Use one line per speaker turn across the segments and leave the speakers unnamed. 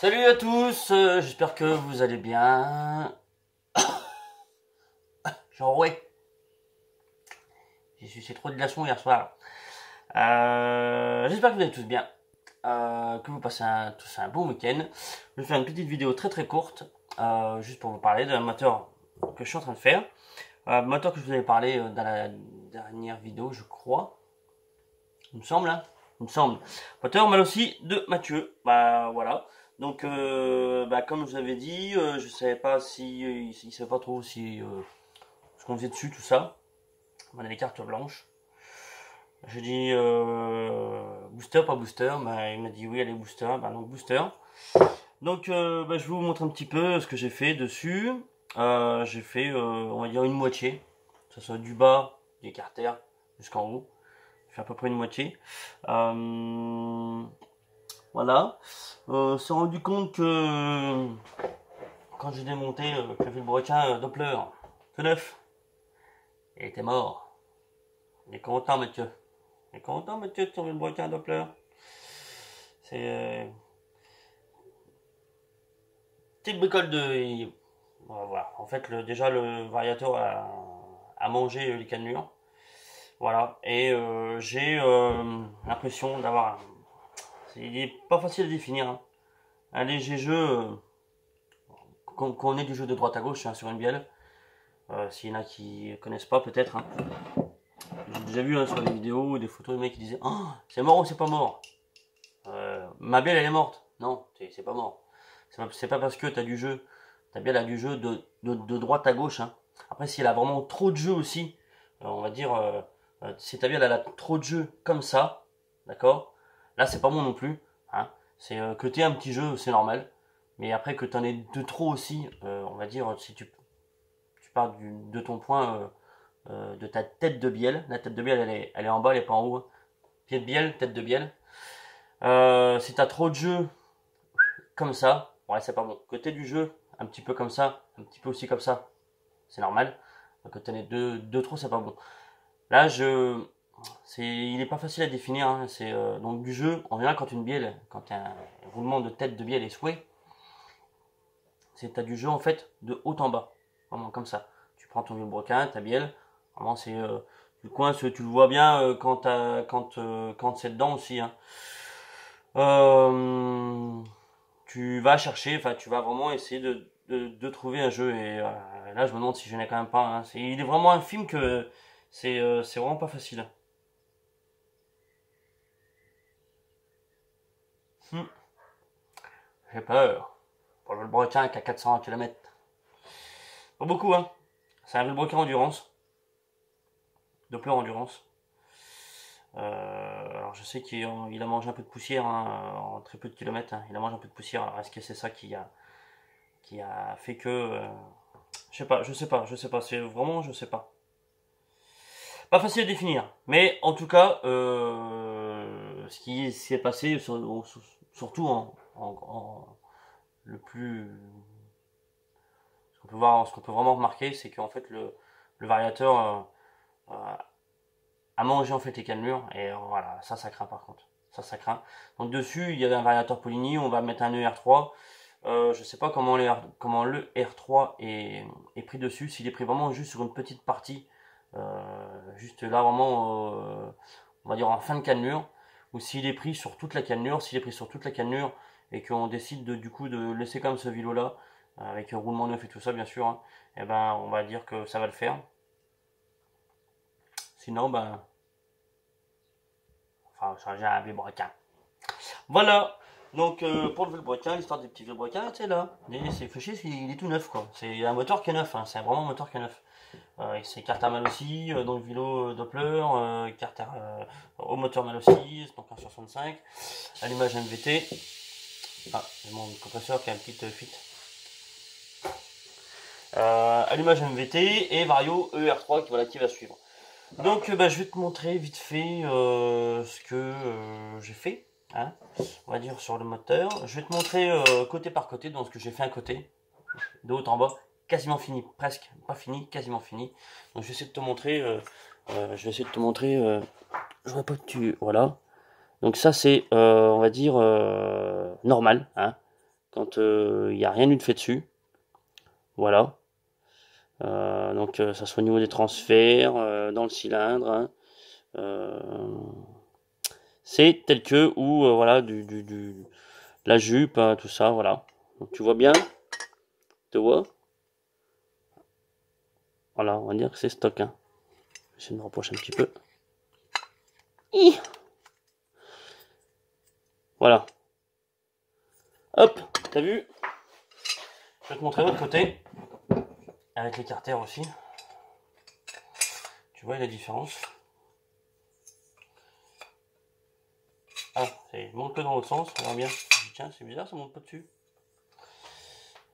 Salut à tous, j'espère que vous allez bien. Genre ouais, j'ai sucé trop de glaçons hier soir. J'espère que vous allez tous bien, que vous passez tous un bon week-end. Je vais faire une petite vidéo très très courte, juste pour vous parler d'un moteur que je suis en train de faire. Moteur que je vous avais parlé dans la dernière vidéo, je crois. Il me semble, hein. Il me semble. Moteur mal aussi de Mathieu. Bah voilà. Donc comme je vous avais dit, je savais pas si il savait pas trop si ce qu'on faisait dessus, tout ça. On a les cartes blanches. J'ai dit booster, pas booster. Bah, il m'a dit oui, allez booster. Bah donc booster. Donc je vais vous montrer un petit peu ce que j'ai fait dessus. J'ai fait on va dire une moitié. Que ce soit du bas des carters jusqu'en haut. J'ai fait à peu près une moitié. Voilà. On s'est rendu compte que quand j'ai démonté le vilebrequin Doppler, tout neuf, il était mort. Il est content, Mathieu. Il est content, Mathieu, de ton vilebrequin Doppler. C'est petite bricole de. On va voir. En fait, déjà, le variateur a mangé les cannelures. Voilà. Et j'ai l'impression d'avoir. Il est pas facile à définir, hein. Un léger jeu. Qu'on ait du jeu de droite à gauche, hein, sur une bielle. S'il y en a qui connaissent pas, peut-être, hein. J'ai déjà vu, hein, sur des vidéos des photos de mecs qui disaient oh, c'est mort ou c'est pas mort. Ma bielle elle est morte. Non, c'est pas mort. C'est pas parce que t'as du jeu. Ta bielle a du jeu de droite à gauche, hein. Après, si elle a vraiment trop de jeu aussi, on va dire, si ta bielle elle a trop de jeu comme ça, d'accord. Là, c'est pas bon non plus, hein. C'est que t'aies un petit jeu, c'est normal. Mais après que t'en aies de trop aussi, on va dire, si tu pars de ton point, de ta tête de bielle. La tête de bielle, elle est en bas, elle est pas en haut, hein. Pied de bielle, tête de bielle. Si t'as trop de jeu comme ça, ouais, c'est pas bon. Côté du jeu, un petit peu comme ça, un petit peu aussi comme ça, c'est normal. Quand t'en as deux trop, c'est pas bon. Là, il est pas facile à définir, hein. C'est donc du jeu. En général, quand une bielle, quand un roulement de tête de bielle est souhait, t'as du jeu en fait de haut en bas, vraiment comme ça. Tu prends ton vilebrequin, ta bielle, vraiment c'est du coin, tu le vois bien quand c'est dedans aussi, hein. Euh, Tu vas chercher, enfin tu vas vraiment essayer de trouver un jeu et là je me demande si je n'ai quand même pas, hein. Il est vraiment un film que c'est vraiment pas facile. Hmm, j'ai peur. Pour le vilebrequin qui a 400 km. Pas beaucoup, hein. C'est un vilebrequin endurance, Doppler endurance. Alors je sais qu'il a mangé un peu de poussière, hein, en très peu de kilomètres, hein. Il a mangé un peu de poussière. Alors est-ce que c'est ça qui a fait que je sais pas. C'est vraiment je sais pas. Pas facile à définir. Mais en tout cas, ce qui s'est passé surtout le plus ce qu'on peut vraiment remarquer, c'est qu'en fait le variateur euh, à manger en fait les cannelures et voilà, ça craint par contre, ça craint. Donc dessus il y avait un variateur Poligny, on va mettre un ER3. Je sais pas comment le R3 est pris dessus, s'il est pris vraiment juste sur une petite partie, juste là vraiment, on va dire en fin de cannelure, ou s'il est pris sur toute la cannelure. S'il est pris sur toute la cannelure et qu'on décide du coup de laisser comme ce vélo là, avec un roulement neuf et tout ça bien sûr, hein, et ben on va dire que ça va le faire. Sinon enfin changer un vilebrequin. Voilà. Donc pour le vilebrequin, l'histoire des petits vilebrequins, c'est là. C'est fiché, il est tout neuf quoi. C'est un moteur qui est neuf, hein. C'est vraiment un moteur qui est neuf. C'est carte à mal aussi, donc vélo Doppler, carte au moteur mal aussi, donc 1,65. Allumage MVT. Ah, j'ai mon compresseur qui a une petite fuite. Allumage MVT et Vario ER3 qui va suivre. Donc je vais te montrer vite fait ce que j'ai fait, hein, on va dire sur le moteur. Je vais te montrer côté par côté, donc ce que j'ai fait à côté, de haut en bas, quasiment fini, presque, pas fini, quasiment fini. Donc je vais essayer de te montrer, je vois pas que tu, voilà. Donc ça c'est, on va dire, normal, hein. quand il n'y a rien eu de fait dessus. Voilà. Donc ça soit au niveau des transferts, dans le cylindre, hein. C'est tel que, ou voilà, la jupe, hein, tout ça, voilà. Donc tu vois bien, tu vois. Voilà, on va dire que c'est stock, hein. J'essaie de me rapprocher un petit peu. Hi, voilà. Hop, t'as vu? Je vais te montrer l'autre côté. Avec les carters aussi. Tu vois la différence? Ah, ça monte que dans l'autre sens, on verra bien. Tiens, c'est bizarre, ça monte pas dessus.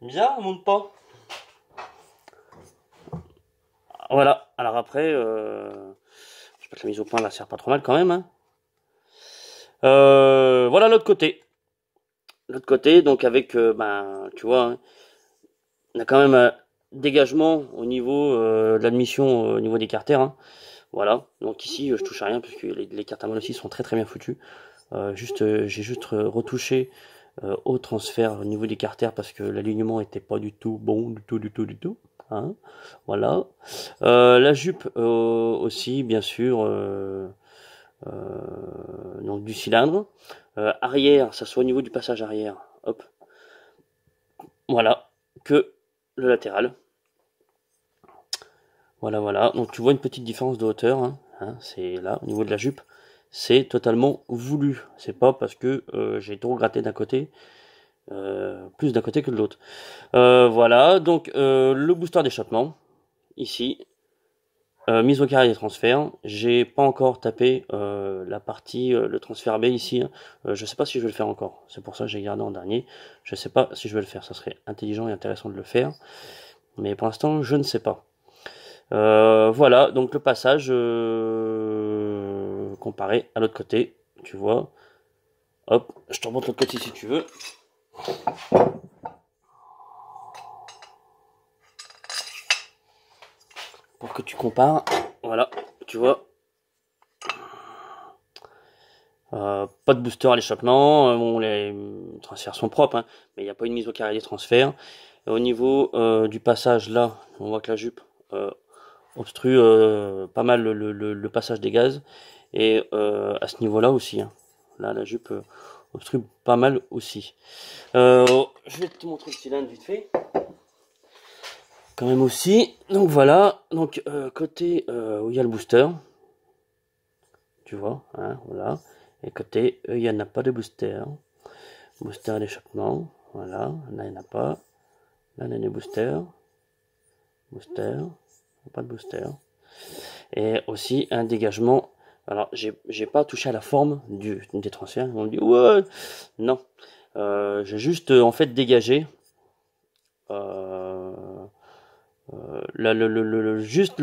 Bizarre, ça monte pas. Voilà, alors après, je sais pas que la mise au point là sert pas trop mal quand même, hein. Voilà l'autre côté. L'autre côté, donc avec, ben, tu vois, hein, on a quand même un dégagement au niveau de l'admission, au niveau des carters, hein. Voilà, donc ici je touche à rien puisque les carters aussi sont très bien foutus. J'ai juste retouché au transfert au niveau des carters parce que l'alignement était pas du tout bon, du tout. Hein, voilà. La jupe aussi, bien sûr, donc du cylindre. Arrière, ça soit au niveau du passage arrière, hop. Voilà, que le latéral. Voilà. Donc tu vois une petite différence de hauteur, hein, c'est là, au niveau de la jupe. C'est totalement voulu. C'est pas parce que j'ai trop gratté d'un côté, plus d'un côté que de l'autre. Voilà, donc le booster d'échappement, ici, mise au carré des transferts. J'ai pas encore tapé la partie, le transfert B ici, hein. Je sais pas si je vais le faire encore. C'est pour ça que j'ai gardé en dernier. Je sais pas si je vais le faire. Ça serait intelligent et intéressant de le faire. Mais pour l'instant, je ne sais pas. Voilà, donc le passage comparé à l'autre côté, tu vois. Hop, je te remonte l'autre côté si tu veux. Pour que tu compares, voilà, tu vois. Pas de booster à l'échappement, bon, les transferts sont propres, hein, mais il n'y a pas une mise au carré des transferts. Et au niveau du passage, là, on voit que la jupe obstrue pas mal le passage des gaz. Et à ce niveau-là aussi, hein. Là, la jupe obstrue pas mal aussi. Je vais te montrer le cylindre vite fait. Quand même aussi. Donc voilà. Donc côté où il y a le booster. Tu vois, hein, voilà. Et côté, il n'y en a pas de booster. Booster à l'échappement. Voilà. Là, il n'y en a pas. Là, il y a des boosters. Booster. Pas de booster. Et aussi un dégagement. Alors, j'ai pas touché à la forme des transferts. On me dit, ouais, non. J'ai juste, en fait, dégagé. Juste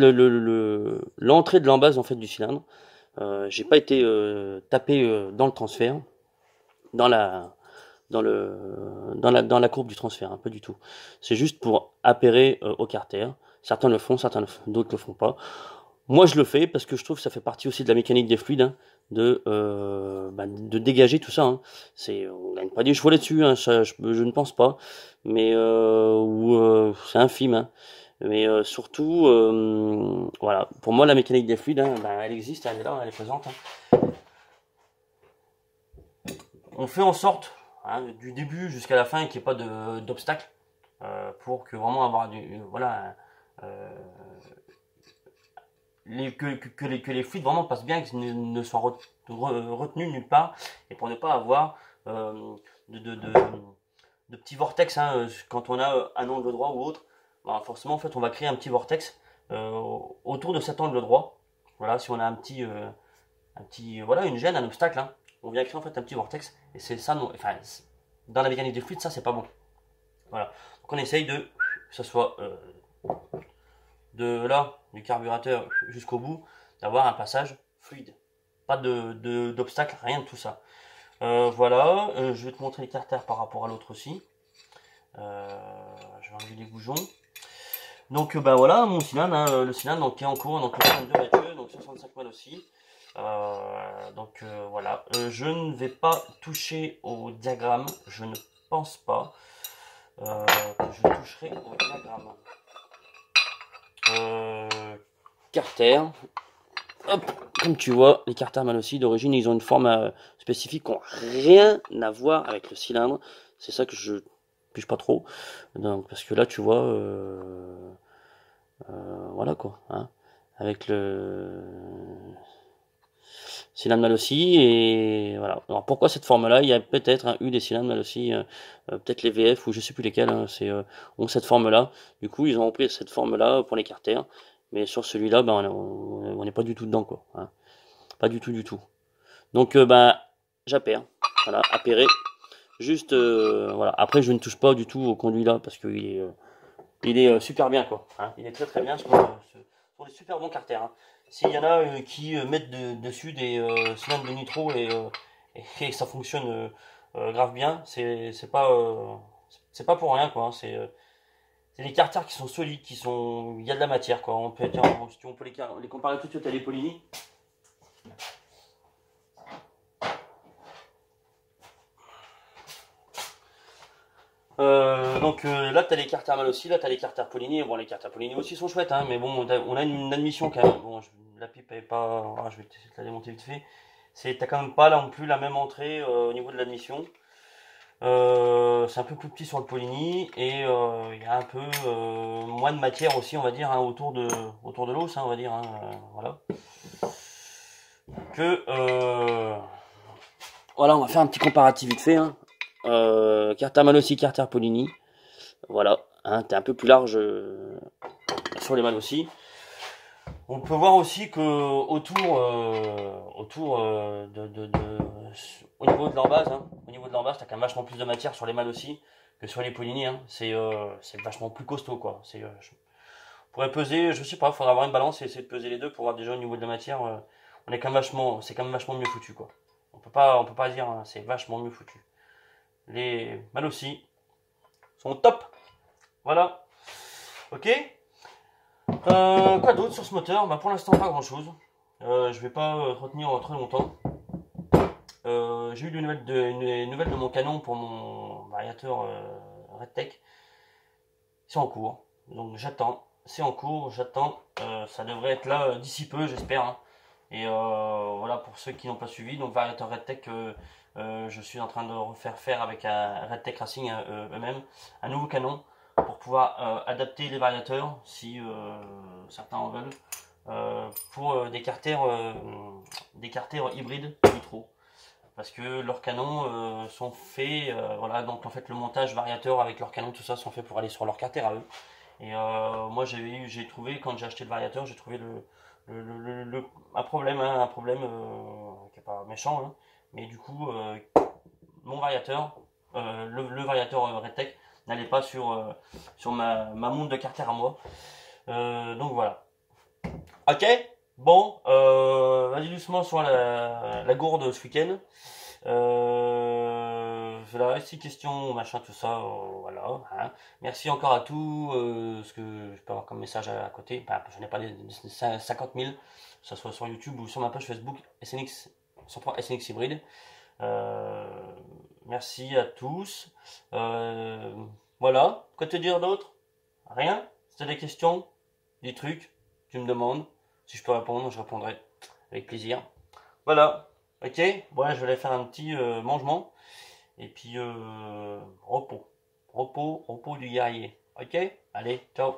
l'entrée de l'embase, en fait, du cylindre. J'ai pas été tapé dans le transfert, dans la dans la courbe du transfert, un peu du tout. C'est juste pour appairer au carter. Certains le font, d'autres le font pas. Moi, je le fais parce que je trouve que ça fait partie aussi de la mécanique des fluides, hein, de dégager tout ça, hein. On gagne pas des chevaux là-dessus, hein, ça, je ne pense pas, mais c'est infime, hein. Mais surtout, voilà, pour moi, la mécanique des fluides, hein, elle existe, elle est là, elle est présente, hein. On fait en sorte, hein, du début jusqu'à la fin, qu'il n'y ait pas d'obstacle, pour que vraiment avoir voilà, que les fluides vraiment passent bien, qu'ils ne soient retenus nulle part, et pour ne pas avoir de, de, de, de petits vortex, hein, quand on a un angle droit ou autre. Bah, forcément, en fait, on va créer un petit vortex autour de cet angle droit. Voilà, si on a voilà, une gêne, un obstacle, hein, on vient créer en fait un petit vortex, et c'est ça, non, enfin, dans la mécanique des fluides, ça c'est pas bon. Voilà, donc on essaye que ça soit de là, du carburateur jusqu'au bout, d'avoir un passage fluide. Pas d'obstacle, rien de tout ça. Voilà, je vais te montrer les carters par rapport à l'autre aussi. Je vais enlever les goujons. Donc bah voilà, mon cylindre, hein, le cylindre donc, qui est en cours, donc le 22 mètres, donc 65 mètres aussi. Voilà, je ne vais pas toucher au diagramme, je ne pense pas que je toucherai au diagramme. Carter. Hop, comme tu vois, les Carter Malossi d'origine, ils ont une forme spécifique qui n'a rien à voir avec le cylindre. C'est ça que je pige pas trop. Donc, parce que là, tu vois, voilà quoi. Hein, avec le cylindre Malossi et voilà. Alors pourquoi cette forme-là? Il y a peut-être eu des cylindres Malossi, peut-être les VF ou je sais plus lesquels. Hein, ont cette forme-là. Du coup, ils ont repris cette forme-là pour les Carter. Mais sur celui-là, ben, on n'est pas du tout dedans quoi. Hein. Pas du tout, du tout. Donc, j'appaire. Voilà, appairer. Juste, voilà. Après, je ne touche pas du tout au conduit là parce qu'il est super bien, quoi. Hein. Il est très très bien. Ce sont des super bons carters. Hein. S'il y en a qui mettent dessus des cylindres de nitro et ça fonctionne grave bien, c'est pas pour rien, quoi. Hein. C'est des carters qui sont solides, il y a de la matière, quoi. On peut les comparer tout de suite à les Polini. Là t'as les cartes Malossi, là t'as les cartes Polini. Bon, les cartes Polini aussi sont chouettes, hein, mais bon, on a une admission quand même. Bon, la pipe est pas. Je vais essayer de la démonter vite fait. T'as quand même pas là non plus la même entrée au niveau de l'admission. C'est un peu plus petit sur le Polini et il y a un peu moins de matière aussi, on va dire, hein, autour de l'os, hein, on va dire. Hein, voilà. Voilà, on va faire un petit comparatif vite fait. Hein. Carter Malossi, Carter Polini. Voilà, hein, t'es un peu plus large sur les Malossi. On peut voir aussi que autour au niveau de leur base, hein, t'as quand même vachement plus de matière sur les Malossi que sur les Polini. Hein. C'est vachement plus costaud, quoi. On pourrait peser, je sais pas, faudrait avoir une balance et essayer de peser les deux pour voir déjà au niveau de la matière. C'est quand même vachement mieux foutu, quoi. On peut pas dire, hein, c'est vachement mieux foutu. Les Malossi sont top. Voilà. Ok. Quoi d'autre sur ce moteur? Pour l'instant, pas grand chose. Je vais pas retenir très longtemps. J'ai eu une nouvelle de mon canon pour mon variateur Redtech. C'est en cours. Donc j'attends. C'est en cours, j'attends. Ça devrait être là d'ici peu, j'espère. Hein. Et voilà, pour ceux qui n'ont pas suivi, donc variateur Redtech, je suis en train de refaire faire avec un Redtech Racing eux-mêmes un nouveau canon pour pouvoir adapter les variateurs si certains en veulent pour des carters hybrides nitro parce que leurs canons sont faits voilà, donc en fait le montage variateur avec leurs canons tout ça sont faits pour aller sur leur carter à eux et moi j'ai trouvé quand j'ai acheté le variateur j'ai trouvé un problème hein, qui est pas méchant hein, mais du coup mon variateur le variateur Redtech n'allait pas sur ma montre de carter à moi. Donc voilà. Ok. Bon, vas-y doucement sur la gourde ce week-end. Voilà, 6 questions, machin, tout ça, voilà. Hein. Merci encore à tous. Ce que je peux avoir comme message à côté. Je n'ai pas les 50 000, que ce soit sur YouTube ou sur ma page Facebook SNX, SNX Hybride. Merci à tous. Voilà. Quoi te dire d'autre? Rien? Si tu as des questions, des trucs, tu me demandes. Si je peux répondre, je répondrai avec plaisir. Voilà. Ok? Bon, je vais aller faire un petit mangement. Et puis, repos. Repos du guerrier. Ok? Allez, ciao.